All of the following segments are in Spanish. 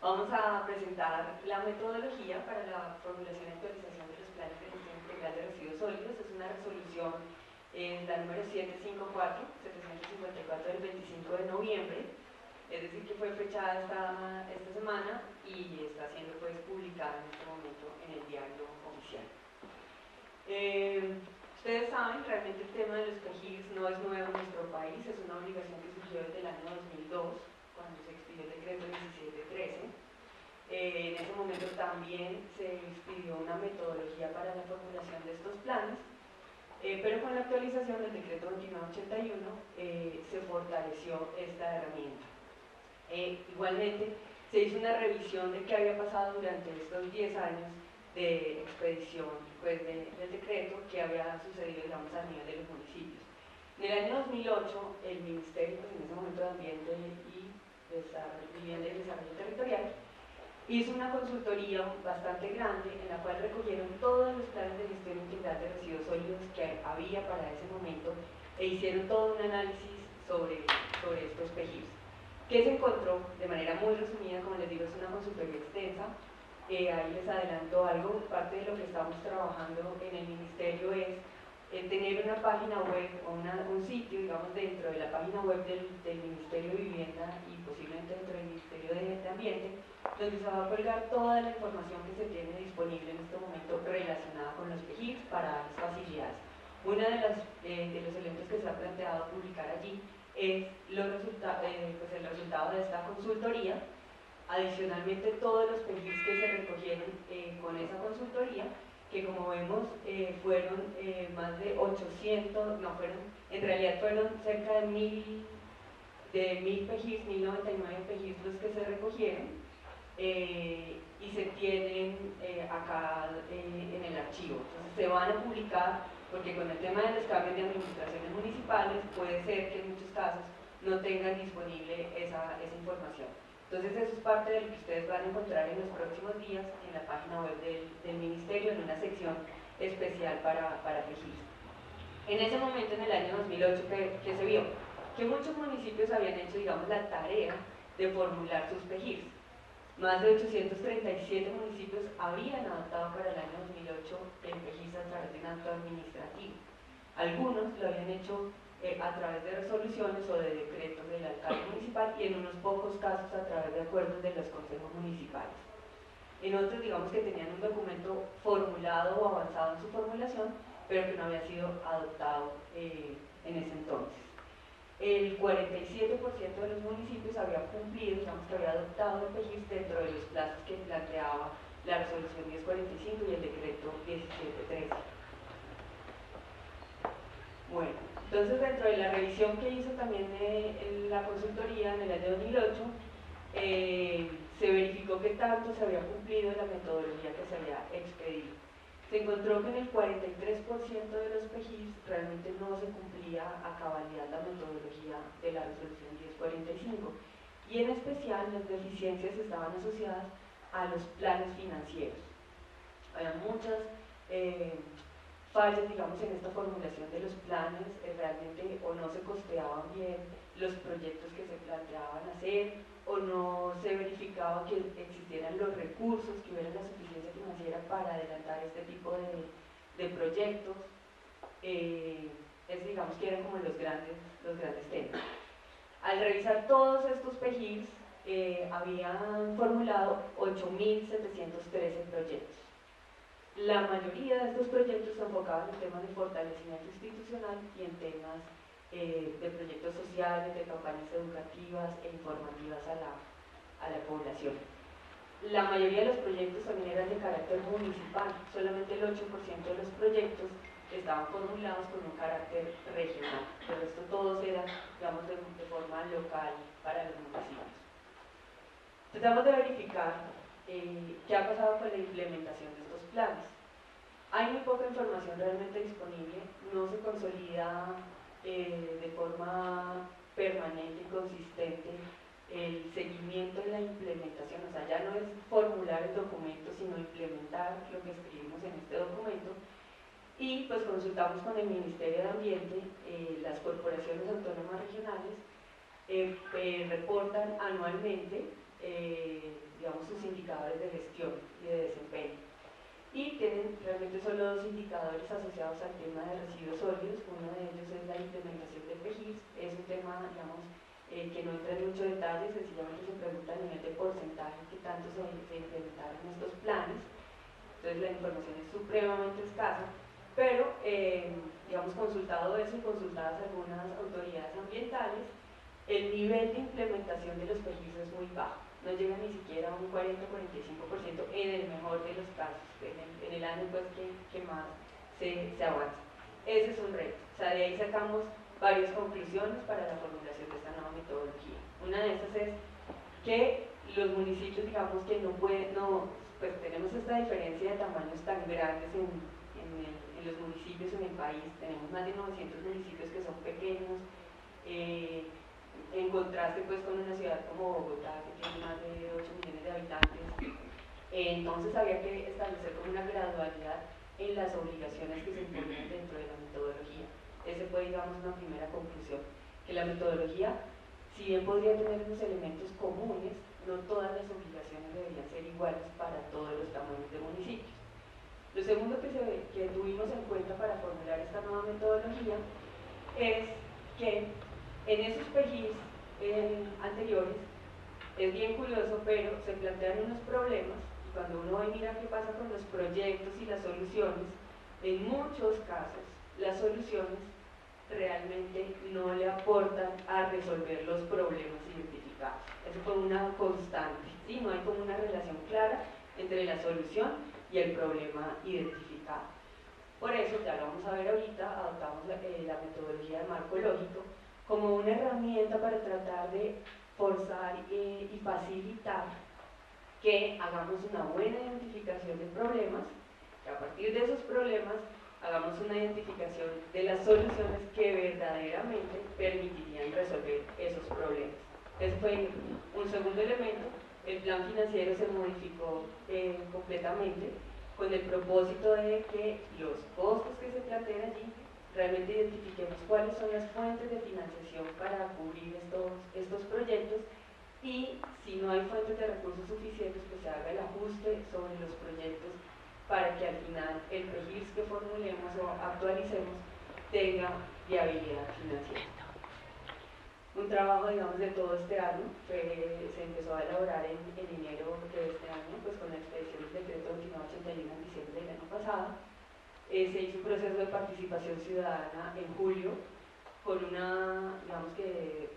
Vamos a presentar la metodología para la formulación y actualización de los planes de gestión integral de residuos sólidos. Es una resolución, la número 754 del 25 de noviembre, es decir, que fue fechada esta semana y está siendo pues publicada en este momento en el diario oficial. Ustedes saben, realmente el tema de los PEGIRs no es nuevo en nuestro país, es una obligación que surgió desde el año 2002, cuando se expidió el decreto 1713. En ese momento también se expidió una metodología para la formulación de estos planes, pero con la actualización del decreto 2981 se fortaleció esta herramienta. Igualmente, se hizo una revisión de qué había pasado durante estos 10 años de expedición pues, del decreto, que había sucedido, digamos, a nivel de los municipios. En el año 2008, el Ministerio, pues, en ese momento de Ambiente y Vivienda y Desarrollo Territorial, hizo una consultoría bastante grande en la cual recogieron todos los planes de gestión integral de residuos sólidos que había para ese momento e hicieron todo un análisis sobre estos PEGIRs. ¿Qué se encontró? De manera muy resumida, como les digo, es una consultoría extensa. Ahí les adelanto algo. Parte de lo que estamos trabajando en el Ministerio es tener una página web o un sitio, digamos, dentro de la página web del Ministerio de Vivienda y posiblemente dentro del Ministerio de Ambiente, donde se va a colgar toda la información que se tiene disponible en este momento relacionada con los PEGIRs para las facilidades. Uno de los elementos que se ha planteado publicar allí es pues el resultado de esta consultoría. Adicionalmente, todos los PEGIRs que se recogieron con esa consultoría, que como vemos fueron más de 800, no fueron, en realidad fueron cerca de 1000 PEGIRs, 1099 PEGIRs los que se recogieron, y se tienen acá en el archivo. Entonces se van a publicar, porque con el tema de los cambios de administraciones municipales puede ser que en muchos casos no tengan disponible esa información. Entonces eso es parte de lo que ustedes van a encontrar en los próximos días en la página web del Ministerio, en una sección especial para PEGIRs. En ese momento, en el año 2008, que se vio que muchos municipios habían hecho, digamos, la tarea de formular sus PEGIRs. Más de 837 municipios habían adoptado para el año 2008 el PEGIRs a través de un acto administrativo. Algunos lo habían hecho a través de resoluciones o de decretos del alcalde municipal y en unos pocos casos a través de acuerdos de los consejos municipales. En otros, digamos que tenían un documento formulado o avanzado en su formulación, pero que no había sido adoptado en ese entonces. El 47% de los municipios había cumplido, digamos que había adoptado el PEGIRs dentro de los plazos que planteaba la resolución 1045 y el decreto 1713. Bueno, entonces dentro de la revisión que hizo también la consultoría en el año 2008, se verificó que tanto se había cumplido la metodología que se había expedido. Se encontró que en el 43% de los PEGIRs realmente no se cumplía a cabalidad la metodología de la resolución 1045, y en especial las deficiencias estaban asociadas a los planes financieros. Había muchas fallas, digamos, en esta formulación de los planes, realmente o no se costeaban bien los proyectos que se planteaban hacer, o no se verificaba que existieran los recursos, que hubiera la suficiencia financiera para adelantar este tipo de proyectos. Digamos que eran como los grandes temas. Al revisar todos estos PEGIRs, habían formulado 8.713 proyectos. La mayoría de estos proyectos se enfocaban en temas de fortalecimiento institucional y en temas de proyectos sociales, de campañas educativas e informativas a la población. La mayoría de los proyectos también eran de carácter municipal, solamente el 8% de los proyectos estaban formulados con un carácter regional, el resto todos eran, digamos, de forma local para los municipios. Tratamos de verificar qué ha pasado con la implementación de estos planes. Hay muy poca información realmente disponible, no se consolida de forma permanente y consistente el seguimiento de la implementación, o sea, ya no es formular el documento, sino implementar lo que escribimos en este documento. Y pues consultamos con el Ministerio de Ambiente, las corporaciones autónomas regionales reportan anualmente digamos, sus indicadores de gestión y de desempeño. Y tienen realmente solo dos indicadores asociados al tema de residuos sólidos. Uno de ellos es la implementación del PEGIS. Es un tema, digamos, que no entra en mucho detalle, sencillamente se pregunta a nivel de porcentaje qué tanto se implementaron estos planes. Entonces la información es supremamente escasa, pero digamos, consultado eso y consultadas algunas autoridades ambientales, el nivel de implementación de los PEGIS es muy bajo, no llega ni siquiera a un 40-45% en el mejor de los casos, en el año pues, que más se avanza. Ese es un reto, o sea, de ahí sacamos varias conclusiones para la formulación de esta nueva metodología. Una de esas es que los municipios, digamos que no pueden, pues tenemos esta diferencia de tamaños tan grandes en los municipios en el país, tenemos más de 900 municipios que son pequeños, en contraste pues con una ciudad como Bogotá que tiene más de 8 millones de habitantes. Entonces había que establecer como una gradualidad en las obligaciones que se imponían dentro de la metodología. Ese fue, digamos, una primera conclusión, que la metodología, si bien podría tener unos elementos comunes, no todas las obligaciones deberían ser iguales para todos los tamaños de municipios. Lo segundo que tuvimos en cuenta para formular esta nueva metodología es que en esos PEGIS anteriores, es bien curioso, pero se plantean unos problemas, y cuando uno va y mira qué pasa con los proyectos y las soluciones, en muchos casos las soluciones realmente no le aportan a resolver los problemas identificados. Eso fue una constante, ¿sí? No hay como una relación clara entre la solución y el problema identificado. Por eso, ya lo vamos a ver ahorita, adoptamos la metodología de marco lógico como una herramienta para tratar de forzar y facilitar que hagamos una buena identificación de problemas, que a partir de esos problemas hagamos una identificación de las soluciones que verdaderamente permitirían resolver esos problemas. Ese fue un segundo elemento. El plan financiero se modificó completamente con el propósito de que los costos que se plantean allí realmente identifiquemos cuáles son las fuentes de financiación para cubrir estos proyectos, y si no hay fuentes de recursos suficientes, pues se haga el ajuste sobre los proyectos para que al final el PEGIS que formulemos o actualicemos tenga viabilidad financiera. Un trabajo, digamos, de todo este año, se empezó a elaborar en enero de este año, pues con la expedición del decreto 2981 en diciembre del año pasado. Se hizo un proceso de participación ciudadana en julio, con digamos que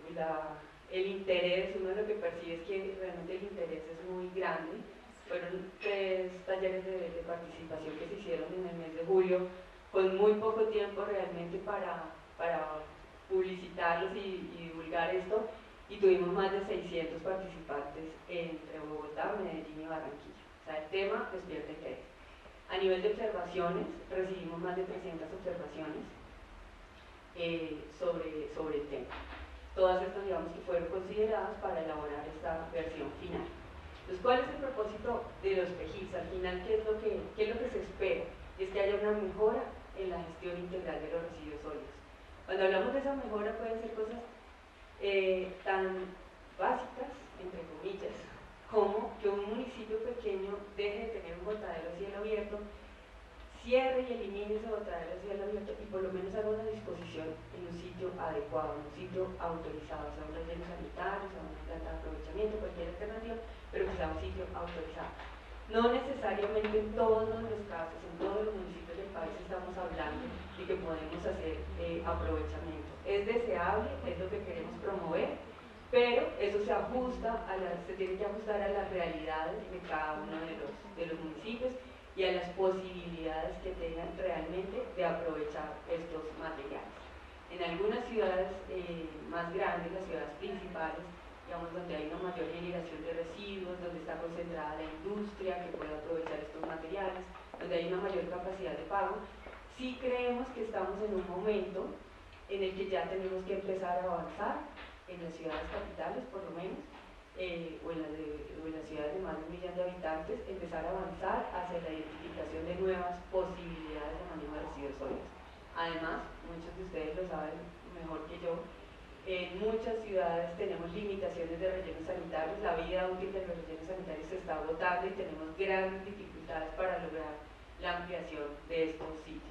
el interés, uno lo que percibe es que realmente el interés es muy grande. Fueron 3 talleres de participación que se hicieron en el mes de julio, con muy poco tiempo realmente para publicitarlos y divulgar esto, y tuvimos más de 600 participantes entre Bogotá, Medellín y Barranquilla. O sea, el tema despierta interés. A nivel de observaciones, recibimos más de 300 observaciones sobre el tema. Todas estas, digamos, que fueron consideradas para elaborar esta versión final. Entonces, ¿cuál es el propósito de los PEGIS? Al final, ¿qué es lo que se espera? Es que haya una mejora en la gestión integral de los residuos sólidos. Cuando hablamos de esa mejora pueden ser cosas tan básicas, entre comillas, como que un municipio pequeño deje de tener un botadero a cielo abierto, cierre y elimine ese botadero a cielo abierto y por lo menos haga una disposición en un sitio adecuado, en un sitio autorizado, sea un relleno sanitario, sea una planta de aprovechamiento, cualquier alternativa, pero que sea un sitio autorizado. No necesariamente en todos los casos, en todos los municipios del país estamos hablando de que podemos hacer aprovechamiento. Es deseable, es lo que queremos promover, pero eso se tiene que ajustar a las realidades de cada uno de los municipios y a las posibilidades que tengan realmente de aprovechar estos materiales. En algunas ciudades más grandes, las ciudades principales, digamos, donde hay una mayor generación de residuos, donde está concentrada la industria que puede aprovechar estos materiales, donde hay una mayor capacidad de pago, sí creemos que estamos en un momento en el que ya tenemos que empezar a avanzar en las ciudades capitales, por lo menos, o en las ciudades de más de 1 millón de habitantes, empezar a avanzar hacia la identificación de nuevas posibilidades de manejo de residuos sólidos. Además, muchos de ustedes lo saben mejor que yo, En muchas ciudades tenemos limitaciones de rellenos sanitarios, la vida útil de los rellenos sanitarios se está agotando y tenemos grandes dificultades para lograr la ampliación de estos sitios.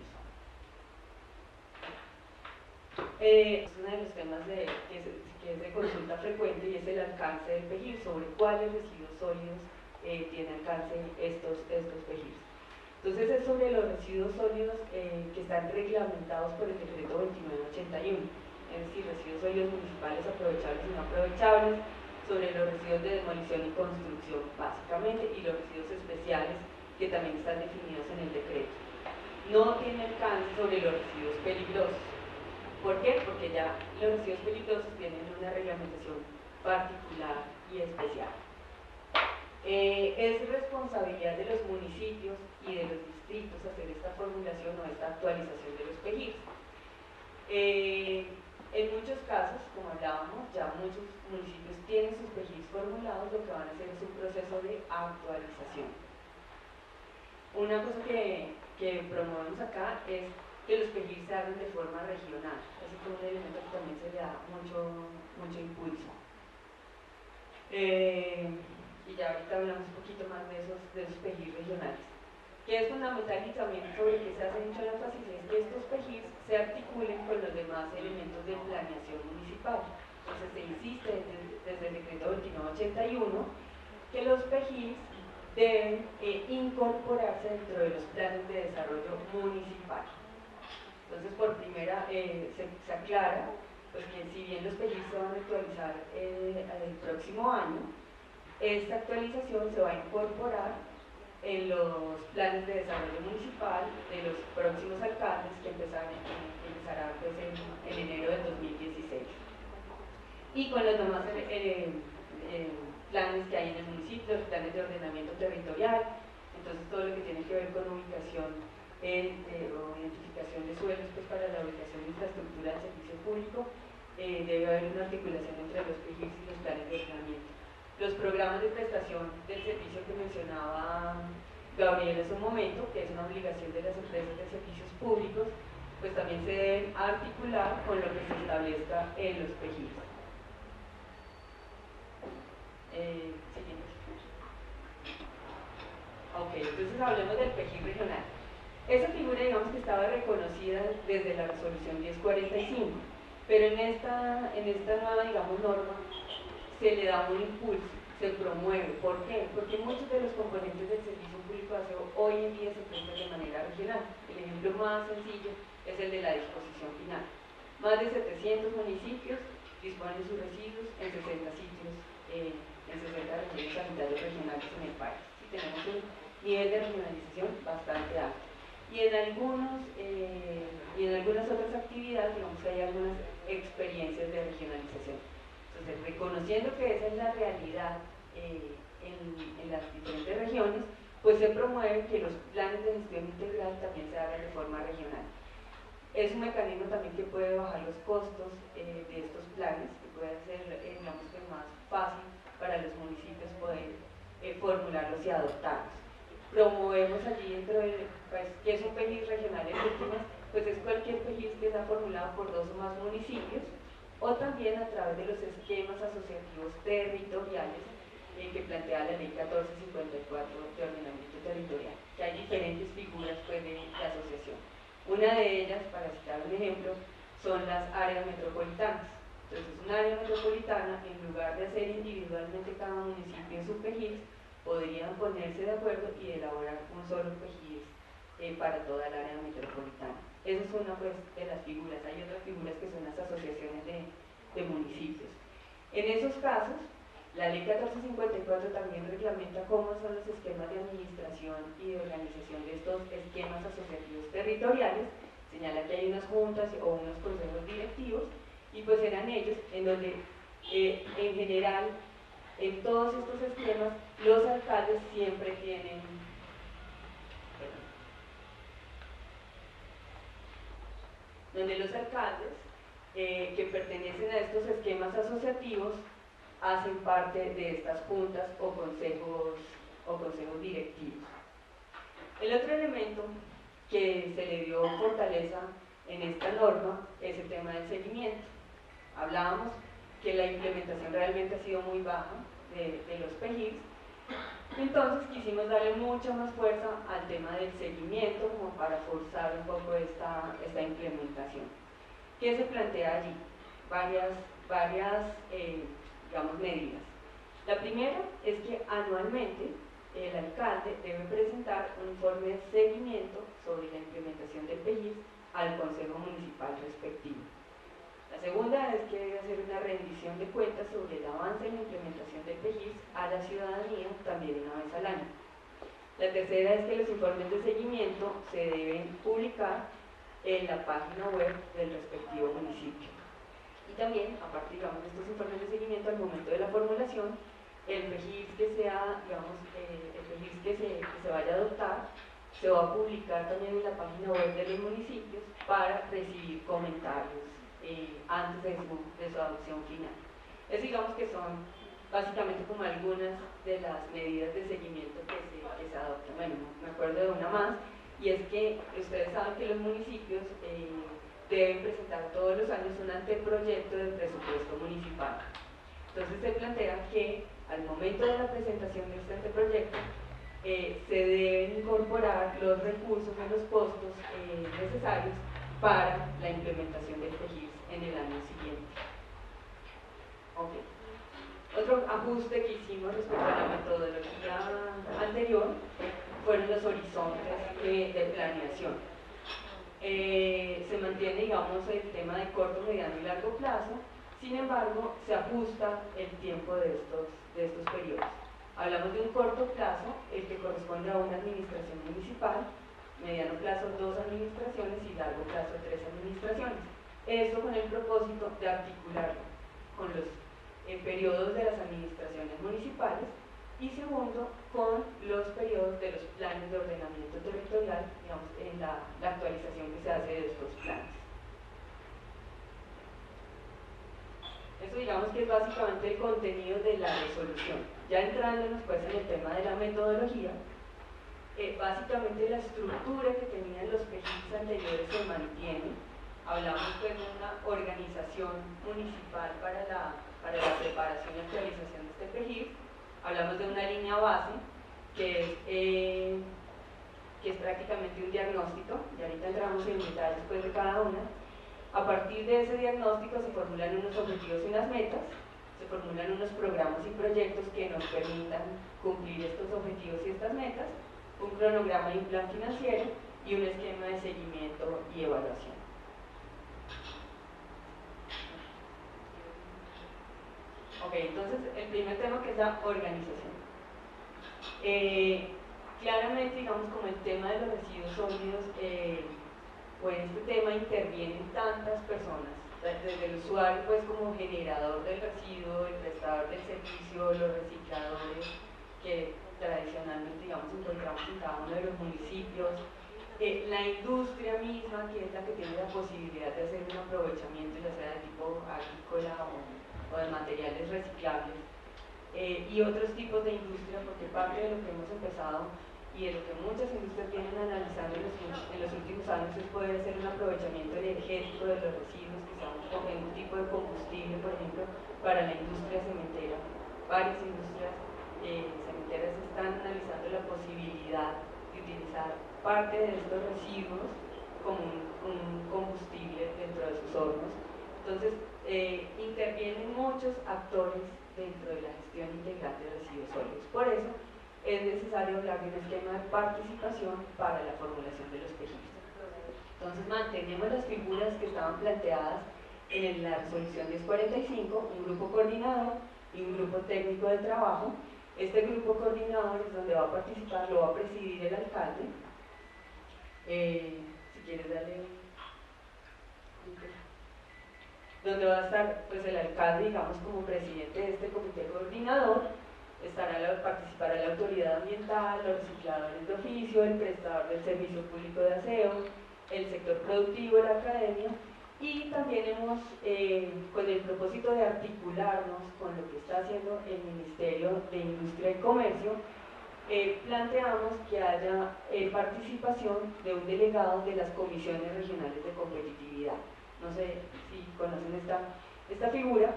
Es uno de los temas que es de consulta frecuente y es el alcance del PEGIR, sobre cuáles residuos sólidos tiene alcance estos PEGIR. Entonces es sobre los residuos sólidos que están reglamentados por el decreto 2981, es decir, residuos sólidos municipales aprovechables y no aprovechables, sobre los residuos de demolición y construcción básicamente, y los residuos especiales que también están definidos en el decreto. No tiene alcance sobre los residuos peligrosos. ¿Por qué? Porque ya los residuos peligrosos tienen una reglamentación particular y especial. Es responsabilidad de los municipios y de los distritos hacer esta formulación o esta actualización de los PEGIR. En muchos casos, como hablábamos, ya muchos municipios tienen sus PEGIR formulados, lo que van a hacer es un proceso de actualización. Una cosa que promovemos acá es que los PEGIR se hagan de forma regional. Ese es un elemento que también se le da mucho impulso. Y ya ahorita hablamos un poquito más de esos PEGIR regionales. Que es fundamental y también sobre que se hace mucho énfasis es que estos PEGIR se articulen con los demás elementos de planeación municipal. Entonces se insiste desde el decreto 2981 que los PEGIR deben incorporarse dentro de los planes de desarrollo municipal. Entonces, por primera se aclara pues, que si bien los PEGIR se van a actualizar el próximo año, esta actualización se va a incorporar en los planes de desarrollo municipal de los próximos alcaldes que empezará pues, en enero del 2016. Y con los demás planes que hay en el municipio, los planes de ordenamiento territorial, entonces todo lo que tiene que ver con ubicación o identificación de suelos pues, para la ubicación de infraestructura del servicio público, debe haber una articulación entre los PEGIR y los planes de ordenamiento. Los programas de prestación del servicio que mencionaba Gabriel hace un momento, que es una obligación de las empresas de servicios públicos, pues también se deben articular con lo que se establezca en los PEGIR. Siguiente. Ok, entonces hablemos del PEGIR regional. Esa figura, digamos que estaba reconocida desde la resolución 1045, pero en esta nueva, digamos, norma se le da un impulso, se promueve. ¿Por qué? Porque muchos de los componentes del servicio público de aseo hoy en día se prestan de manera regional. El ejemplo más sencillo es el de la disposición final. Más de 700 municipios disponen sus residuos en 60 sitios, en 60 regiones sanitarios regionales en el país. Sí, tenemos un nivel de regionalización bastante alto. Y en algunas otras actividades, digamos que hay algunas experiencias de regionalización. Entonces, reconociendo que esa es la realidad en las diferentes regiones, pues se promueve que los planes de gestión integral también se hagan de forma regional. Es un mecanismo también que puede bajar los costos de estos planes, que puede hacer, digamos que más fácil para los municipios poder formularlos y adoptarlos. Promovemos allí dentro de, pues, que es un PEGIR regional en últimas, pues es cualquier PEGIR que está formulado por 2 o más municipios, o también a través de los esquemas asociativos territoriales que plantea la Ley 1454 de ordenamiento territorial, que hay diferentes figuras pues, de asociación. Una de ellas, para citar un ejemplo, son las áreas metropolitanas. Entonces, una área metropolitana, en lugar de hacer individualmente cada municipio en su PEGIR, podrían ponerse de acuerdo y elaborar un solo PEGIR para toda el área metropolitana. Esa es una pues, de las figuras. Hay otras figuras que son las asociaciones de municipios. En esos casos, la Ley 1454 también reglamenta cómo son los esquemas de administración y de organización de estos esquemas asociativos territoriales. Señala que hay unas juntas o unos consejos directivos y pues eran ellos en donde en general en todos estos esquemas los alcaldes siempre tienen donde los alcaldes que pertenecen a estos esquemas asociativos hacen parte de estas juntas o consejos directivos. El otro elemento que se le dio fortaleza en esta norma es el tema del seguimiento. Hablábamos que la implementación realmente ha sido muy baja de los PGIs, entonces quisimos darle mucha más fuerza al tema del seguimiento como para forzar un poco esta implementación. ¿Qué se plantea allí? Varias digamos, medidas. La primera es que anualmente el alcalde debe presentar un informe de seguimiento sobre la implementación del PGIS al Consejo Municipal respectivo. La segunda es que debe hacer una rendición de cuentas sobre el avance en la implementación del PGIS a la ciudadanía también una vez al año. La tercera es que los informes de seguimiento se deben publicar en la página web del respectivo municipio. Y también, aparte digamos, de estos informes de seguimiento, al momento de la formulación, el PGIS que sea, digamos, el PGIS que se vaya a adoptar, se va a publicar también en la página web de los municipios para recibir comentarios antes de su adopción final. Es, digamos, que son básicamente como algunas de las medidas de seguimiento que se adoptan. Bueno, me acuerdo de una más, y es que ustedes saben que los municipios deben presentar todos los años un anteproyecto del presupuesto municipal. Entonces se plantea que al momento de la presentación de este anteproyecto se deben incorporar los recursos o los costos necesarios para la implementación del PGIS en el año siguiente. Okay. Otro ajuste que hicimos respecto a la metodología anterior fueron los horizontes de planeación. Se mantiene, digamos, el tema de corto, mediano y largo plazo, sin embargo, se ajusta el tiempo de estos periodos. Hablamos de un corto plazo, el que corresponde a una administración municipal, mediano plazo 2 administraciones y largo plazo 3 administraciones. Esto con el propósito de articularlo con los periodos de las administraciones municipales, y segundo, con los periodos de los planes de ordenamiento territorial, digamos, en la actualización que se hace de estos planes. Eso, digamos, que es básicamente el contenido de la resolución. Ya entrándonos pues en el tema de la metodología, básicamente la estructura que tenían los PGIs anteriores se mantiene. Hablamos pues de una organización municipal para la preparación y actualización de este PGIS. Hablamos de una línea base que es prácticamente un diagnóstico, y ahorita entramos en detalles pues de cada una. A partir de ese diagnóstico se formulan unos objetivos y unas metas, se formulan unos programas y proyectos que nos permitan cumplir estos objetivos y estas metas, un cronograma y un plan financiero y un esquema de seguimiento y evaluación. Ok, entonces el primer tema, que es la organización. Claramente, digamos, como el tema de los residuos sólidos, pues este tema intervienen tantas personas, desde el usuario pues como generador del residuo, el prestador del servicio, los recicladores, que tradicionalmente, digamos, encontramos en cada uno de los municipios, la industria misma, que es la que tiene la posibilidad de hacer un aprovechamiento, ya sea de tipo agrícola o de materiales reciclables, y otros tipos de industria, porque parte de lo que hemos empezado y de lo que muchas industrias vienen analizando en los últimos años es poder hacer un aprovechamiento energético de los residuos, que son un tipo de combustible, por ejemplo, para la industria cementera. Varias industrias cementeras están analizando la posibilidad de utilizar parte de estos residuos como un combustible dentro de sus hornos. Entonces, intervienen muchos actores dentro de la gestión integral de residuos sólidos. Por eso, es necesario hablar de un esquema de participación para la formulación de los PGIs. Entonces mantenemos las figuras que estaban planteadas en la resolución 1045, un grupo coordinador y un grupo técnico de trabajo. Este grupo coordinador es donde va a participar, lo va a presidir el alcalde. Si quieres darle donde va a estar pues el alcalde, digamos, como presidente de este comité coordinador. Participará la autoridad ambiental, los recicladores de oficio, el prestador del servicio público de aseo, el sector productivo, la academia, y también hemos, con el propósito de articularnos con lo que está haciendo el Ministerio de Industria y Comercio, planteamos que haya participación de un delegado de las comisiones regionales de competitividad. No sé si conocen Esta figura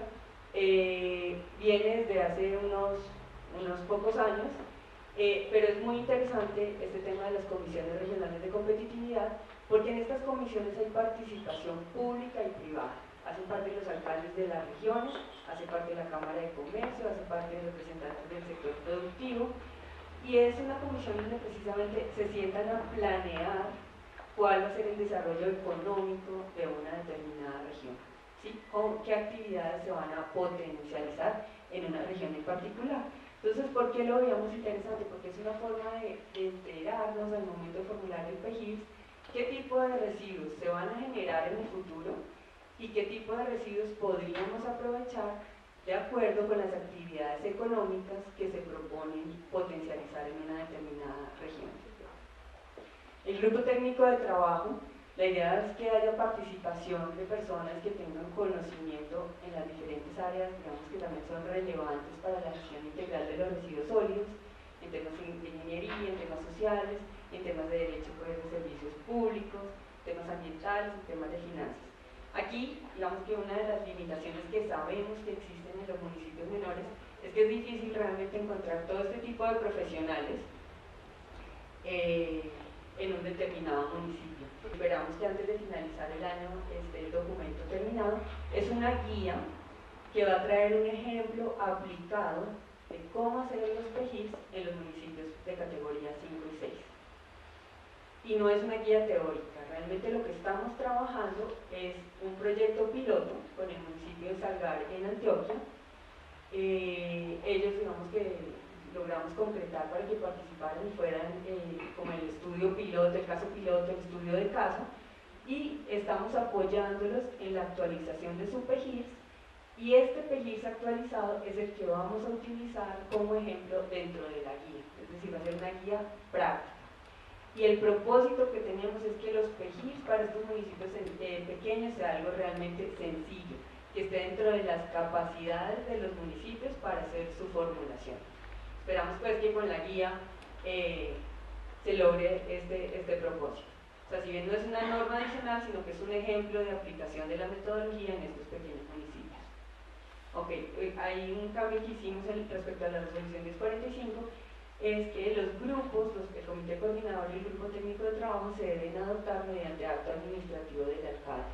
viene desde hace unos pocos años, pero es muy interesante este tema de las comisiones regionales de competitividad, porque en estas comisiones hay participación pública y privada. Hacen parte los alcaldes de las regiones, hace parte la Cámara de Comercio, hace parte de representantes del sector productivo, y es una comisión donde precisamente se sientan a planear cuál va a ser el desarrollo económico de una determinada región, ¿sí? O qué actividades se van a potencializar en una región en particular. Entonces, ¿por qué lo veíamos interesante? Porque es una forma de enterarnos al momento de formular el PGIS qué tipo de residuos se van a generar en el futuro y qué tipo de residuos podríamos aprovechar de acuerdo con las actividades económicas que se proponen potencializar en una determinada región. El grupo técnico de trabajo, la idea es que haya participación de personas que tengan conocimiento en las diferentes áreas, digamos que también son relevantes para la gestión integral de los residuos sólidos, en temas de ingeniería, en temas sociales, en temas de derecho pues, de servicios públicos, temas ambientales, en temas de finanzas. Aquí, digamos que una de las limitaciones que sabemos que existen en los municipios menores es que es difícil realmente encontrar todo este tipo de profesionales en un determinado municipio. Esperamos que antes de finalizar el año esté el documento terminado. Es una guía que va a traer un ejemplo aplicado de cómo hacer los PGIS en los municipios de categoría 5 y 6. Y no es una guía teórica, realmente lo que estamos trabajando es un proyecto piloto con el municipio de Salgar en Antioquia. Ellos, digamos que logramos concretar para que participaran y fueran como el estudio piloto, el caso piloto, el estudio de caso, y estamos apoyándolos en la actualización de su PGIS, y este PGIS actualizado es el que vamos a utilizar como ejemplo dentro de la guía, es decir, va a ser una guía práctica. Y el propósito que teníamos es que los PGIS para estos municipios pequeños sea algo realmente sencillo, que esté dentro de las capacidades de los municipios para hacer su formulación. Esperamos pues que con la guía se logre este propósito. O sea, si bien no es una norma adicional, sino que es un ejemplo de aplicación de la metodología en estos pequeños municipios. Ok, hay un cambio que hicimos respecto a la resolución 1045, es que los grupos, el comité coordinador y el grupo técnico de trabajo se deben adoptar mediante acto administrativo del alcalde.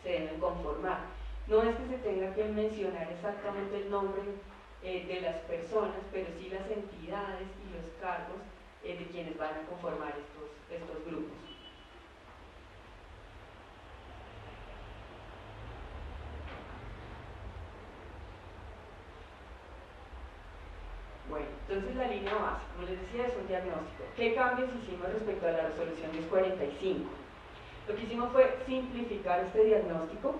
Se deben conformar. No es que se tenga que mencionar exactamente el nombre de las personas, pero sí las entidades y los cargos de quienes van a conformar estos grupos. Bueno, entonces la línea base, como les decía, es un diagnóstico. ¿Qué cambios hicimos respecto a la resolución 1045? Lo que hicimos fue simplificar este diagnóstico,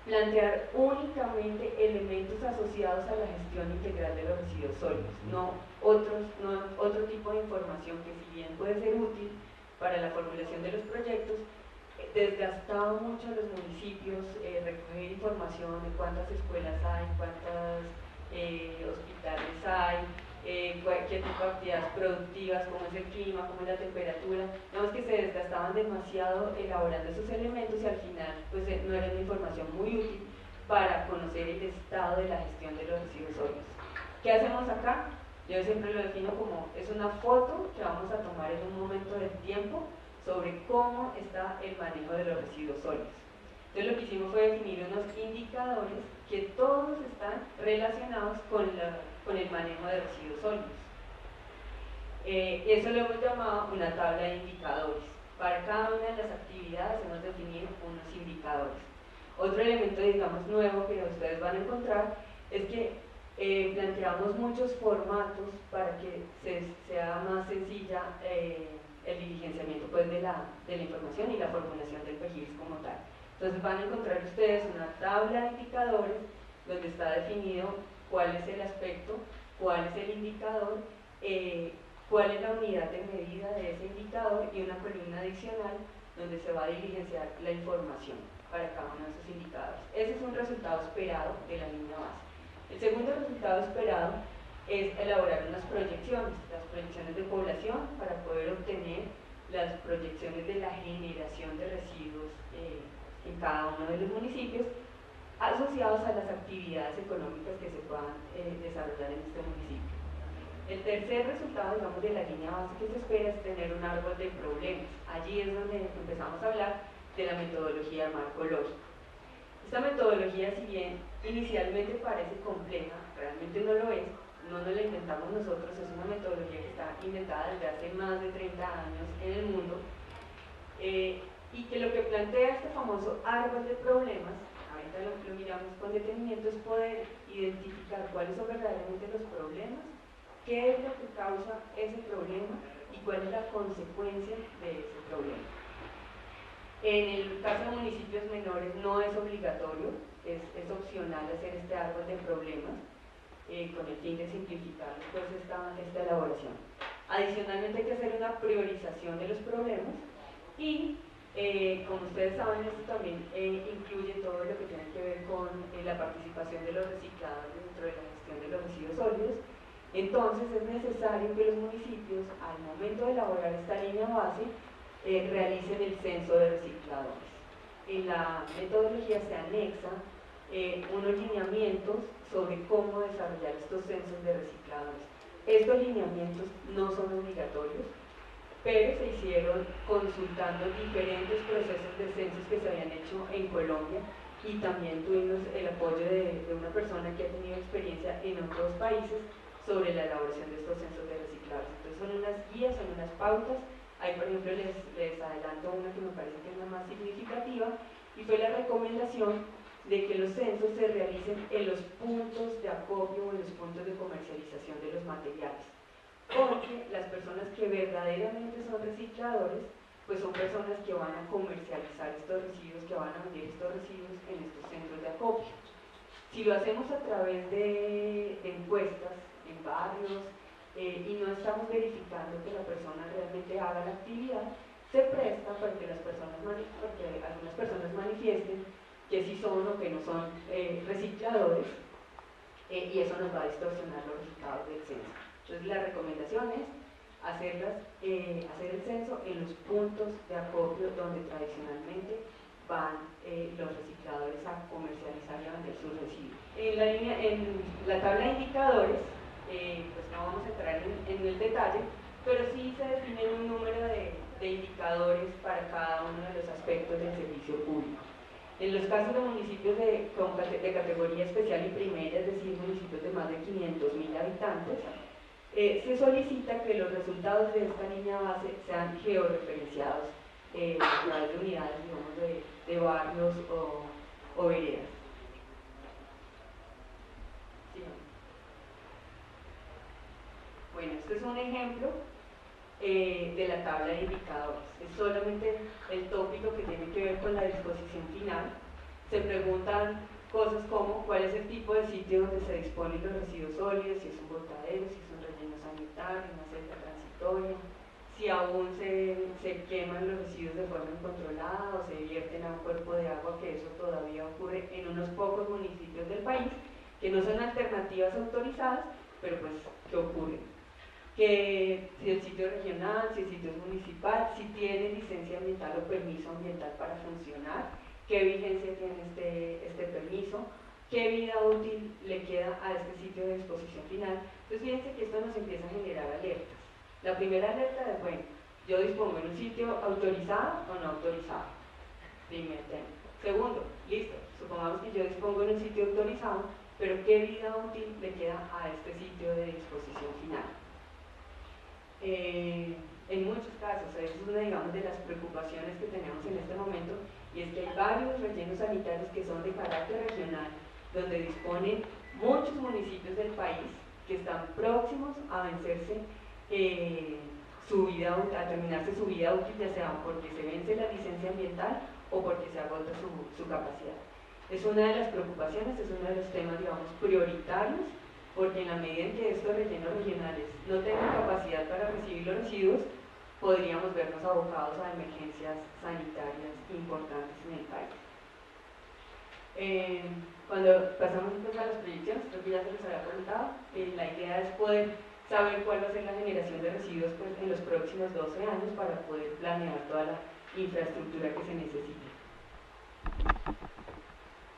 plantear únicamente elementos asociados a la gestión integral de los residuos sólidos, no otro tipo de información que si bien puede ser útil para la formulación de los proyectos, desgastaba mucho a los municipios recoger información de cuántas escuelas hay, cuántos hospitales hay, qué tipo de actividades productivas, cómo es el clima, cómo es la temperatura. Digamos que se desgastaban demasiado elaborando esos elementos y al final pues, no era una información muy útil para conocer el estado de la gestión de los residuos sólidos. ¿Qué hacemos acá? Yo siempre lo defino como es una foto que vamos a tomar en un momento del tiempo sobre cómo está el manejo de los residuos sólidos. Entonces lo que hicimos fue definir unos indicadores que todos están relacionados con el manejo de residuos sólidos. Eso lo hemos llamado una tabla de indicadores. Para cada una de las actividades hemos definido unos indicadores. Otro elemento, digamos, nuevo que ustedes van a encontrar es que planteamos muchos formatos para que sea más sencilla el diligenciamiento pues, de la información y la formulación del PGIS como tal. Entonces van a encontrar ustedes una tabla de indicadores donde está definido cuál es el aspecto, cuál es el indicador, cuál es la unidad de medida de ese indicador y una columna adicional donde se va a diligenciar la información para cada uno de esos indicadores. Ese es un resultado esperado de la línea base. El segundo resultado esperado es elaborar unas proyecciones, las proyecciones de población para poder obtener las proyecciones de la generación de residuos en cada uno de los municipios asociados a las actividades económicas que se puedan desarrollar en este municipio. El tercer resultado, digamos, de la línea base que se espera es tener un árbol de problemas. Allí es donde empezamos a hablar de la metodología de marco lógico. Esta metodología, si bien inicialmente parece compleja, realmente no lo es, no nos la inventamos nosotros, es una metodología que está inventada desde hace más de 30 años en el mundo, y que lo que plantea este famoso árbol de problemas, ahorita lo miramos con detenimiento, es poder identificar cuáles son verdaderamente los problemas, qué es lo que causa ese problema y cuál es la consecuencia de ese problema. En el caso de municipios menores no es obligatorio, es opcional hacer este árbol de problemas con el fin de simplificar pues, esta elaboración. Adicionalmente hay que hacer una priorización de los problemas y como ustedes saben, esto también incluye todo lo que tiene que ver con la participación de los recicladores dentro de la gestión de los residuos sólidos. Entonces es necesario que los municipios, al momento de elaborar esta línea base, realicen el censo de recicladores. En la metodología se anexa unos lineamientos sobre cómo desarrollar estos censos de recicladores. Estos lineamientos no son obligatorios, pero se hicieron consultando diferentes procesos de censos que se habían hecho en Colombia y también tuvimos el apoyo de una persona que ha tenido experiencia en otros países sobre la elaboración de estos censos de recicladores. Entonces son unas guías, son unas pautas. Ahí, por ejemplo, les adelanto una que me parece que es la más significativa, y fue la recomendación de que los censos se realicen en los puntos de acopio o en los puntos de comercialización de los materiales, porque las personas que verdaderamente son recicladores, pues son personas que van a comercializar estos residuos, que van a vender estos residuos en estos centros de acopio. Si lo hacemos a través de encuestas en barrios, y no estamos verificando que la persona realmente haga la actividad, se presta para que algunas personas manifiesten que sí son o que no son recicladores, y eso nos va a distorsionar los resultados del censo. Entonces la recomendación es hacer el censo en los puntos de acopio donde tradicionalmente van los recicladores a comercializar y a vender sus residuos. En la tabla de indicadores, pues no vamos a entrar en el detalle, pero sí se definen un número de indicadores para cada uno de los aspectos del servicio público. En los casos de municipios de categoría especial y primera, es decir, municipios de más de 500.000 habitantes, se solicita que los resultados de esta línea base sean georreferenciados a través de unidades, digamos, de barrios o veredas. Sí. Bueno, este es un ejemplo de la tabla de indicadores. Es solamente el tópico que tiene que ver con la disposición final. Se preguntan cosas como cuál es el tipo de sitio donde se disponen los residuos sólidos, si es un botadero, si es un relleno sanitario, una celda transitoria, si aún se queman los residuos de forma incontrolada o se vierten a un cuerpo de agua, que eso todavía ocurre en unos pocos municipios del país, que no son alternativas autorizadas, pero pues que ocurren. Que si el sitio es regional, si el sitio es municipal, si tiene licencia ambiental o permiso ambiental para funcionar, qué vigencia tiene este permiso, qué vida útil le queda a este sitio de disposición final. Entonces fíjense que esto nos empieza a generar alertas. La primera alerta es, bueno, yo dispongo en un sitio autorizado o no autorizado. Primer tema. Segundo, listo, supongamos que yo dispongo en un sitio autorizado, pero qué vida útil le queda a este sitio de disposición final. En muchos casos, es una, digamos, de las preocupaciones que tenemos en este momento, y es que hay varios rellenos sanitarios que son de carácter regional, donde disponen muchos municipios del país que están próximos a vencerse a terminarse su vida útil, ya sea porque se vence la licencia ambiental o porque se agota su capacidad. Es una de las preocupaciones, es uno de los temas, digamos, prioritarios, porque en la medida en que estos rellenos regionales no tengan capacidad para recibir los residuos, podríamos vernos abocados a emergencias sanitarias importantes en el país. Cuando pasamos entonces a las proyecciones, creo que ya se les había comentado, la idea es poder saber cuál va a ser la generación de residuos pues, en los próximos 12 años para poder planear toda la infraestructura que se necesite.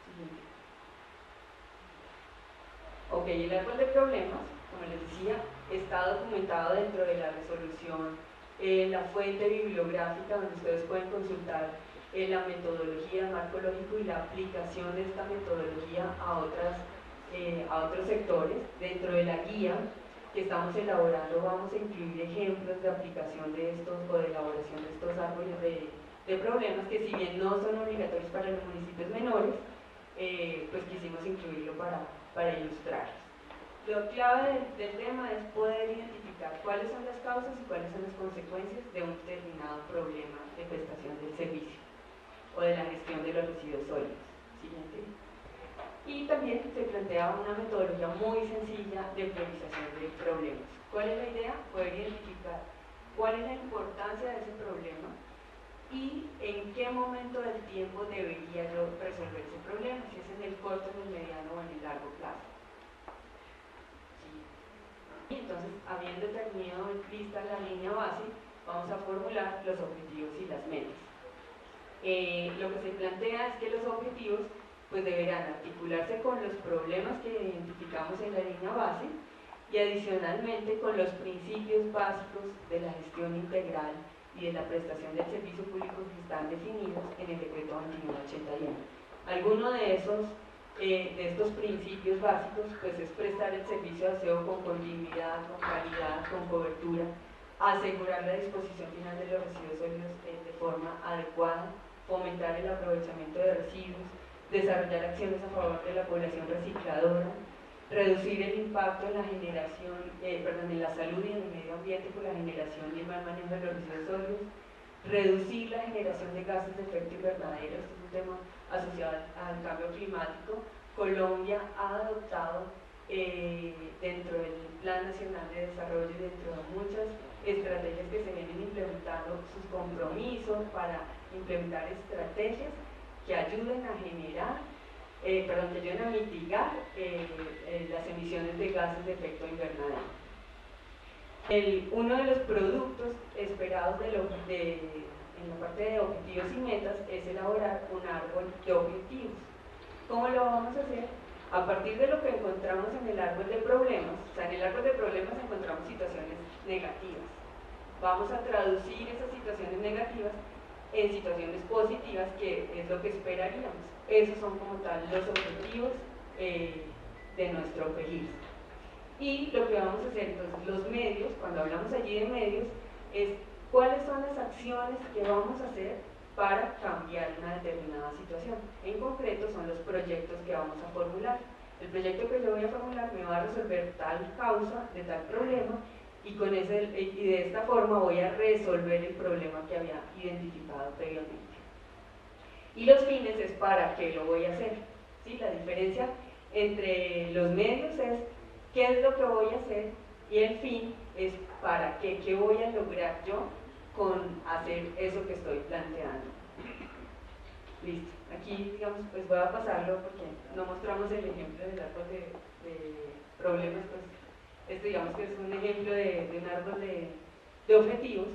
Siguiente. Ok, el árbol de problemas, como les decía, está documentado dentro de la resolución, la fuente bibliográfica donde ustedes pueden consultar la metodología, el marco lógico y la aplicación de esta metodología a otros sectores. Dentro de la guía que estamos elaborando vamos a incluir ejemplos de aplicación de estos o de elaboración de estos árboles de problemas que, si bien no son obligatorios para los municipios menores, pues quisimos incluirlo para ilustrarlos. Lo clave del tema es poder identificar cuáles son las causas y cuáles son las consecuencias de un determinado problema de prestación del servicio o de la gestión de los residuos sólidos. Siguiente. Y también se plantea una metodología muy sencilla de priorización de problemas. ¿Cuál es la idea? Poder identificar cuál es la importancia de ese problema y en qué momento del tiempo debería yo resolver ese problema, si es en el corto, en el mediano o en el largo plazo. ¿Sí? Y entonces, habiendo tenido lista la línea base, vamos a formular los objetivos y las metas. Lo que se plantea es que los objetivos pues deberán articularse con los problemas que identificamos en la línea base y adicionalmente con los principios básicos de la gestión integral y de la prestación del servicio público que están definidos en el decreto 2981. Alguno de estos principios básicos pues es prestar el servicio de aseo con continuidad, con calidad, con cobertura, asegurar la disposición final de los residuos sólidos de forma adecuada, fomentar el aprovechamiento de residuos, desarrollar acciones a favor de la población recicladora, reducir el impacto en la generación, en la salud y en el medio ambiente por la generación y el mal manejo de los residuos sólidos, reducir la generación de gases de efecto invernadero. Este es un tema asociado al cambio climático. Colombia ha adoptado dentro del Plan Nacional de Desarrollo y dentro de muchas estrategias que se vienen implementando sus compromisos para implementar estrategias que ayuden a mitigar las emisiones de gases de efecto invernadero. Uno de los productos esperados en la parte de objetivos y metas es elaborar un árbol de objetivos. ¿Cómo lo vamos a hacer? A partir de lo que encontramos en el árbol de problemas. O sea, en el árbol de problemas encontramos situaciones negativas. Vamos a traducir esas situaciones negativas en situaciones positivas, que es lo que esperaríamos. Esos son como tal los objetivos de nuestro registro. Y lo que vamos a hacer, entonces, los medios, cuando hablamos allí de medios, es cuáles son las acciones que vamos a hacer para cambiar una determinada situación. En concreto son los proyectos que vamos a formular. El proyecto que yo voy a formular me va a resolver tal causa de tal problema y de esta forma voy a resolver el problema que había identificado previamente. Y los fines es para qué lo voy a hacer. ¿Sí? La diferencia entre los medios es qué es lo que voy a hacer y el fin es para qué voy a lograr yo con hacer eso que estoy planteando. Listo. Aquí, digamos, pues voy a pasarlo porque no mostramos el ejemplo del árbol de problemas, pues este digamos que es un ejemplo de un árbol de objetivos,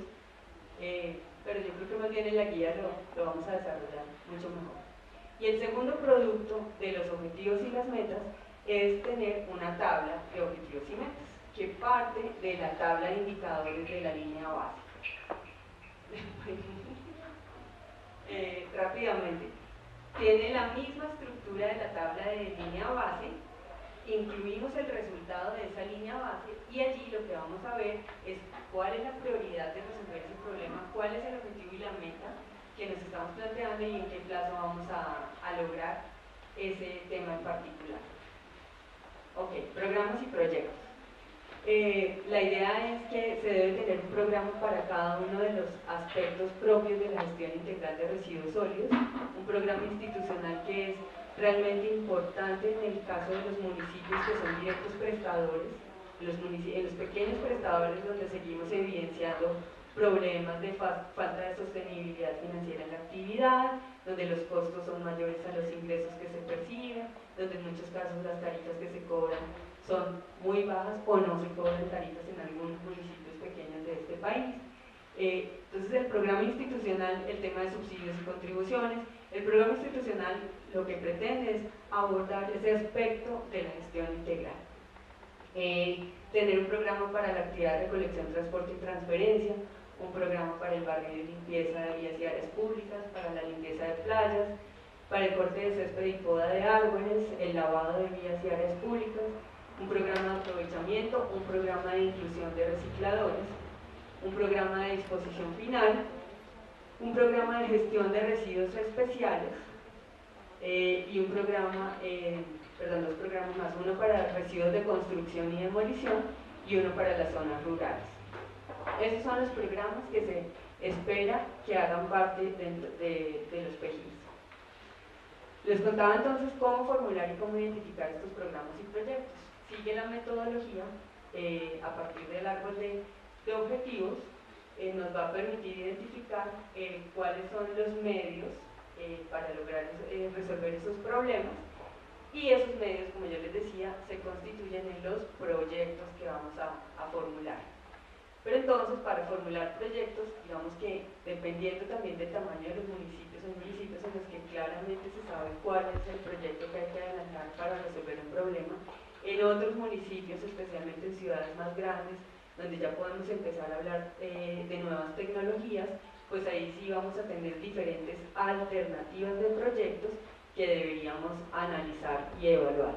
pero yo creo que más bien en la guía lo vamos a desarrollar mucho mejor. Y el segundo producto de los objetivos y las metas es tener una tabla de objetivos y metas, que parte de la tabla de indicadores de la línea base. Rápidamente, tiene la misma estructura de la tabla de línea base, incluimos el resultado de esa línea base y allí lo que vamos a ver es cuál es la prioridad de resolver ese problema, cuál es el objetivo y la meta que nos estamos planteando y en qué plazo vamos a lograr ese tema en particular. Ok, programas y proyectos. La idea es que se debe tener un programa para cada uno de los aspectos propios de la gestión integral de residuos sólidos, un programa institucional que es realmente importante en el caso de los municipios que son directos prestadores, en los pequeños prestadores donde seguimos evidenciando problemas de falta de sostenibilidad financiera en la actividad, donde los costos son mayores a los ingresos que se perciben, donde en muchos casos las tarifas que se cobran son muy bajas o no se cobran tarifas en algunos municipios pequeños de este país. Entonces el programa institucional, el tema de subsidios y contribuciones, el programa institucional lo que pretende es abordar ese aspecto de la gestión integral. Tener un programa para la actividad de recolección, transporte y transferencia, un programa para el barrio de limpieza de vías y áreas públicas, para la limpieza de playas, para el corte de césped y poda de árboles, el lavado de vías y áreas públicas, un programa de aprovechamiento, un programa de inclusión de recicladores, un programa de disposición final, un programa de gestión de residuos especiales y un programa, dos programas más, uno para residuos de construcción y demolición y uno para las zonas rurales. Esos son los programas que se espera que hagan parte de los PGIs. Les contaba entonces cómo formular y cómo identificar estos programas y proyectos. Sigue la metodología a partir del árbol de objetivos, nos va a permitir identificar cuáles son los medios para lograr resolver esos problemas, y esos medios, como yo les decía, se constituyen en los proyectos que vamos a formular. Pero entonces, para formular proyectos, digamos que dependiendo también del tamaño de los municipios, hay municipios en los que claramente se sabe cuál es el proyecto que hay que adelantar para resolver un problema. En otros municipios, especialmente en ciudades más grandes, donde ya podemos empezar a hablar de nuevas tecnologías, pues ahí sí vamos a tener diferentes alternativas de proyectos que deberíamos analizar y evaluar.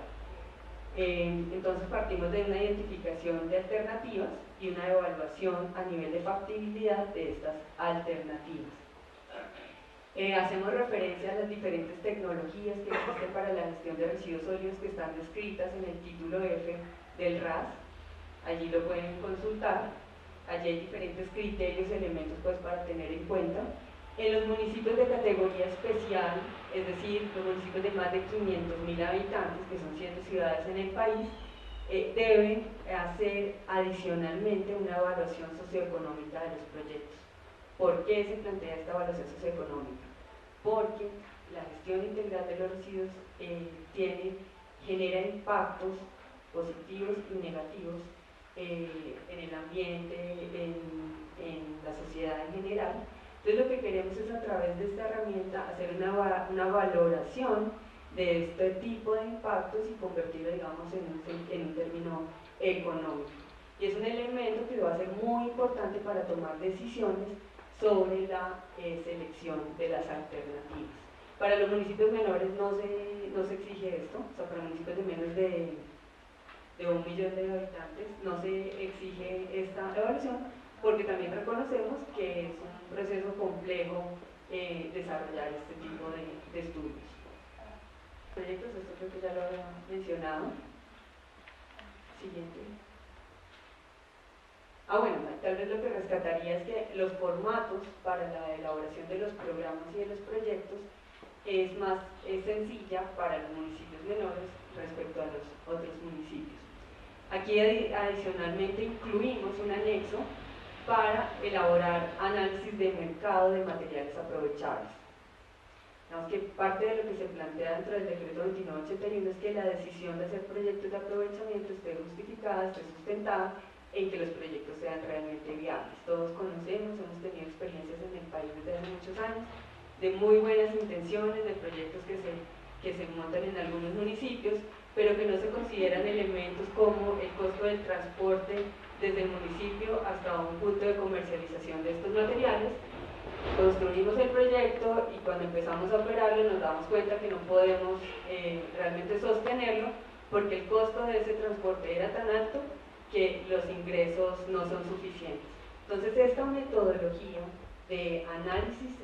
Entonces partimos de una identificación de alternativas y una evaluación a nivel de factibilidad de estas alternativas. Hacemos referencia a las diferentes tecnologías que existen para la gestión de residuos sólidos que están descritas en el título F del RAS. Allí lo pueden consultar. Allí hay diferentes criterios y elementos pues, para tener en cuenta. En los municipios de categoría especial, es decir, los municipios de más de 500.000 habitantes, que son 7 ciudades en el país, deben hacer adicionalmente una evaluación socioeconómica de los proyectos. ¿Por qué se plantea esta evaluación socioeconómica? Porque la gestión integral de los residuos genera impactos positivos y negativos en el ambiente, en la sociedad en general. Entonces lo que queremos es a través de esta herramienta hacer una valoración de este tipo de impactos y convertirlo, digamos, en un término económico. Y es un elemento que va a ser muy importante para tomar decisiones sobre la selección de las alternativas. Para los municipios menores no se exige esto, o sea, para municipios de menos de 1 millón de habitantes no se exige esta evaluación, porque también reconocemos que es un proceso complejo desarrollar este tipo de estudios. Proyectos, esto creo que ya lo había mencionado. Siguiente. Bueno, tal vez lo que rescataría es que los formatos para la elaboración de los programas y de los proyectos es sencilla para los municipios menores respecto a los otros municipios. Aquí adicionalmente incluimos un anexo para elaborar análisis de mercado de materiales aprovechables. Digamos que parte de lo que se plantea dentro del decreto 2981 es que la decisión de hacer proyectos de aprovechamiento esté justificada, esté sustentada en que los proyectos sean realmente viables. Todos conocemos, hemos tenido experiencias en el país desde hace muchos años de muy buenas intenciones, de proyectos que se montan en algunos municipios, pero que no se consideran elementos como el costo del transporte desde el municipio hasta un punto de comercialización de estos materiales. Construimos el proyecto y cuando empezamos a operarlo nos damos cuenta que no podemos realmente sostenerlo porque el costo de ese transporte era tan alto que los ingresos no son suficientes. Entonces esta metodología de análisis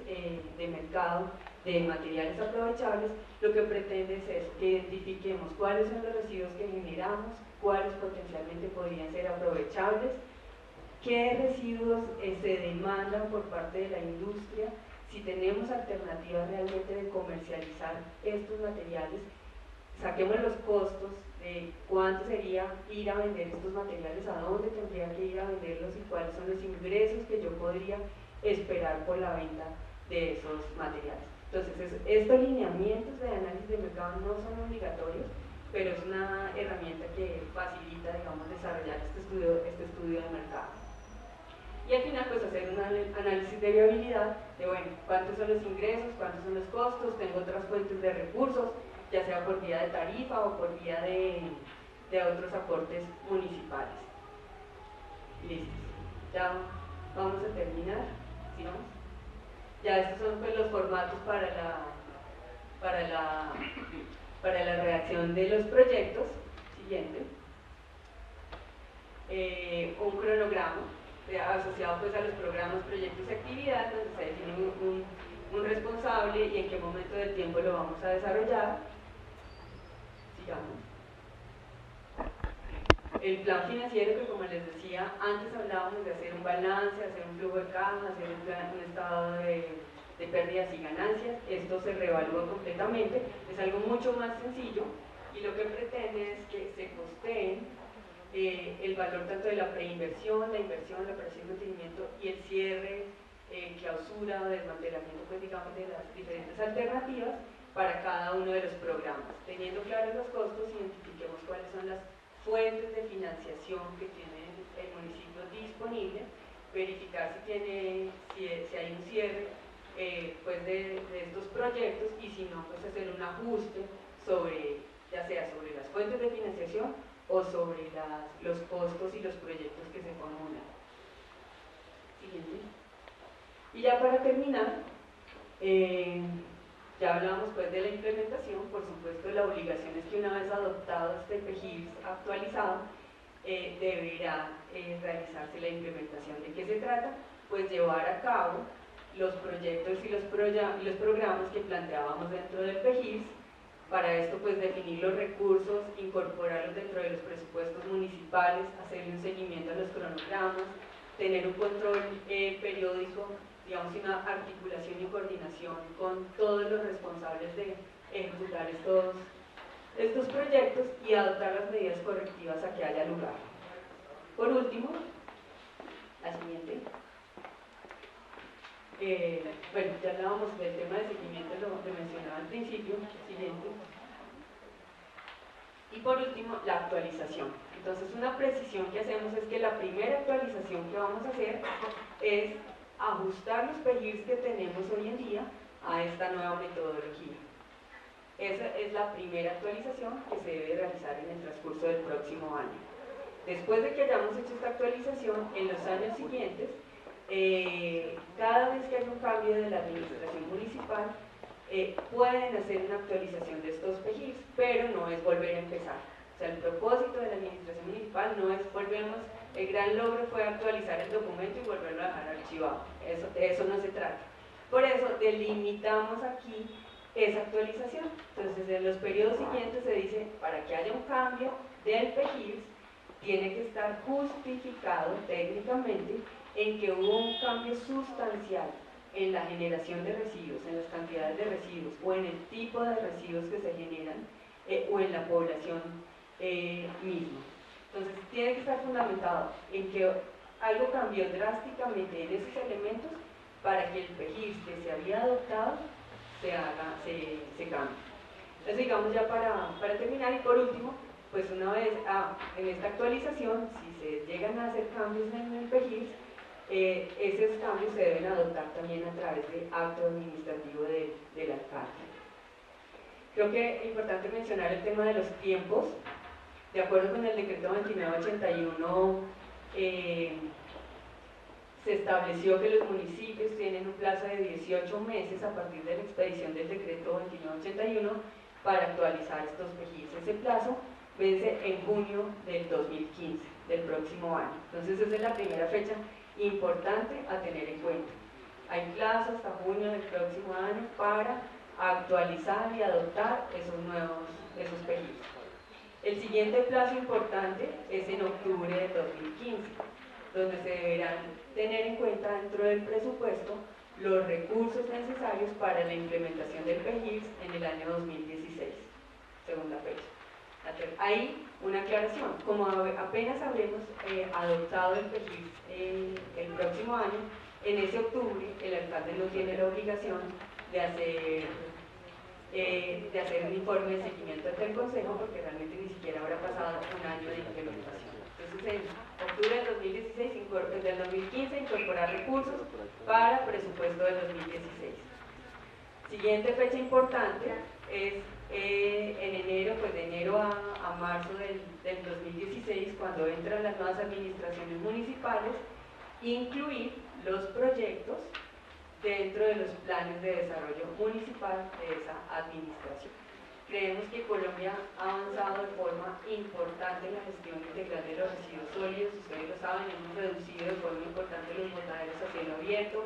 de mercado de materiales aprovechables lo que pretende es eso, que identifiquemos cuáles son los residuos que generamos, cuáles potencialmente podrían ser aprovechables, qué residuos se demandan por parte de la industria, si tenemos alternativas realmente de comercializar estos materiales, saquemos los costos de cuánto sería ir a vender estos materiales, a dónde tendría que ir a venderlos y cuáles son los ingresos que yo podría esperar por la venta de esos materiales. Entonces, estos lineamientos de análisis de mercado no son obligatorios, pero es una herramienta que facilita, digamos, desarrollar este estudio de mercado. Y al final, pues hacer un análisis de viabilidad de, bueno, cuántos son los ingresos, cuántos son los costos, tengo otras fuentes de recursos, ya sea por vía de tarifa o por vía de de otros aportes municipales. Listo. Ya vamos a terminar. ¿Sí vamos? Ya estos son pues, los formatos para la redacción de los proyectos. Siguiente. Un cronograma asociado pues, a los programas, proyectos y actividades, donde se define un responsable y en qué momento del tiempo lo vamos a desarrollar. Sigamos. El plan financiero, que como les decía, antes hablábamos de hacer un balance, hacer un flujo de caja, hacer un estado de pérdidas y ganancias. Esto se reevalúa completamente, es algo mucho más sencillo y lo que pretende es que se costeen el valor tanto de la preinversión, la inversión, la operación de mantenimiento y el cierre, clausura o desmantelamiento pues, digamos, de las diferentes alternativas para cada uno de los programas. Teniendo claros los costos, identifiquemos cuáles son las fuentes de financiación que tiene el municipio disponible, verificar si hay un cierre pues de estos proyectos y si no, pues hacer un ajuste sobre, ya sea sobre las fuentes de financiación o sobre los costos y los proyectos que se formulan. Siguiente. Y ya para terminar, ya hablamos pues de la implementación. Por supuesto, la obligación es que una vez adoptado este PGIS actualizado, deberá realizarse la implementación. ¿De qué se trata? Pues llevar a cabo los proyectos y los programas que planteábamos dentro del PGIS. Para esto, pues definir los recursos, incorporarlos dentro de los presupuestos municipales, hacerle un seguimiento a los cronogramas, tener un control periódico, digamos, una articulación y coordinación con todos los responsables de ejecutar estos proyectos y adoptar las medidas correctivas a que haya lugar. Por último, la siguiente. Bueno, ya hablábamos del tema de seguimiento, lo que mencionaba al principio. Siguiente. Y por último, la actualización. Entonces, una precisión que hacemos es que la primera actualización que vamos a hacer es ajustar los PGIS que tenemos hoy en día a esta nueva metodología. Esa es la primera actualización que se debe realizar en el transcurso del próximo año. Después de que hayamos hecho esta actualización, en los años siguientes, cada vez que haya un cambio de la administración municipal, pueden hacer una actualización de estos PGIS, pero no es volver a empezar. O sea, el propósito de la administración municipal no es volvemos, el gran logro fue actualizar el documento y volverlo a dejar archivado. De eso no se trata. Por eso delimitamos aquí esa actualización. Entonces, en los periodos siguientes se dice, para que haya un cambio del PGIS, tiene que estar justificado técnicamente en que hubo un cambio sustancial en la generación de residuos, en las cantidades de residuos o en el tipo de residuos que se generan o en la población misma. Entonces tiene que estar fundamentado en que algo cambió drásticamente en esos elementos para que el PGIS que se había adoptado se cambie. Entonces digamos ya para terminar y por último, pues una vez en esta actualización, si se llegan a hacer cambios en el PGIS, esos cambios se deben adoptar también a través de acto administrativo del alcalde. Creo que es importante mencionar el tema de los tiempos. De acuerdo con el decreto 2981, se estableció que los municipios tienen un plazo de 18 meses a partir de la expedición del decreto 2981 para actualizar estos PGIS. Ese plazo vence en junio del 2015, del próximo año. Entonces esa es la primera fecha importante a tener en cuenta. Hay plazo hasta junio del próximo año para actualizar y adoptar esos PGIS. El siguiente plazo importante es en octubre del 2015, donde se deberán tener en cuenta dentro del presupuesto los recursos necesarios para la implementación del PGIS en el año 2016, segunda fecha. Ahí una aclaración, como apenas habremos adoptado el PGIS el próximo año, en ese octubre el alcalde no tiene la obligación de hacer un informe de seguimiento ante el Consejo porque realmente ni siquiera habrá pasado un año de implementación. Entonces en octubre del 2015 incorporar recursos para presupuesto del 2016. Siguiente fecha importante es en enero, pues de enero a a marzo del 2016, cuando entran las nuevas administraciones municipales, incluir los proyectos dentro de los planes de desarrollo municipal de esa administración. Creemos que Colombia ha avanzado de forma importante en la gestión integral de los residuos sólidos. Ustedes lo saben, hemos reducido de forma importante los botaderos a cielo abierto,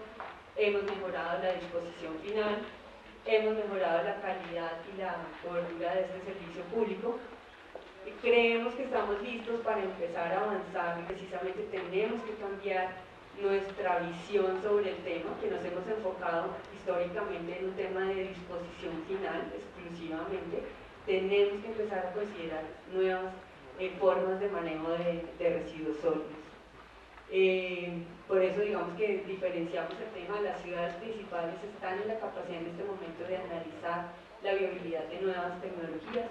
hemos mejorado la disposición final, hemos mejorado la calidad y la cobertura de este servicio público. Creemos que estamos listos para empezar a avanzar y precisamente tenemos que cambiar nuestra visión sobre el tema, que nos hemos enfocado históricamente en un tema de disposición final exclusivamente. Tenemos que empezar a considerar nuevas formas de manejo de residuos sólidos. Por eso digamos que diferenciamos el tema. Las ciudades principales están en la capacidad en este momento de analizar la viabilidad de nuevas tecnologías.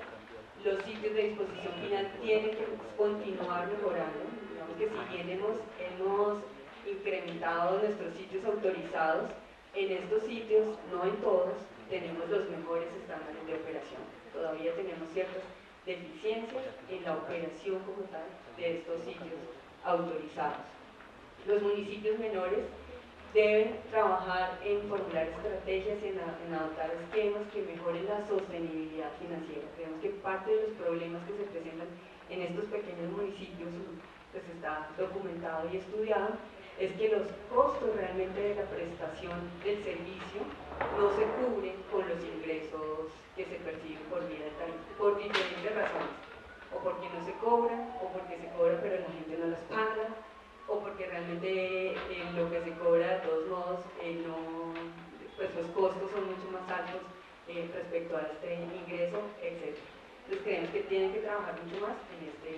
Los sitios de disposición final tienen que continuar mejorando. Digamos que si bien hemos incrementado nuestros sitios autorizados, en estos sitios, no en todos, tenemos los mejores estándares de operación. Todavía tenemos ciertas deficiencias en la operación como tal de estos sitios autorizados. Los municipios menores deben trabajar en formular estrategias, en adoptar esquemas que mejoren la sostenibilidad financiera. Creemos que parte de los problemas que se presentan en estos pequeños municipios, pues está documentado y estudiado, es que los costos realmente de la prestación del servicio no se cubren con los ingresos que se perciben por vía de tarifa, por diferentes razones, o porque no se cobran, o porque se cobra pero la gente no las paga, o porque realmente lo que se cobra de todos modos, pues los costos son mucho más altos respecto a este ingreso, etc. Entonces creemos que tienen que trabajar mucho más en este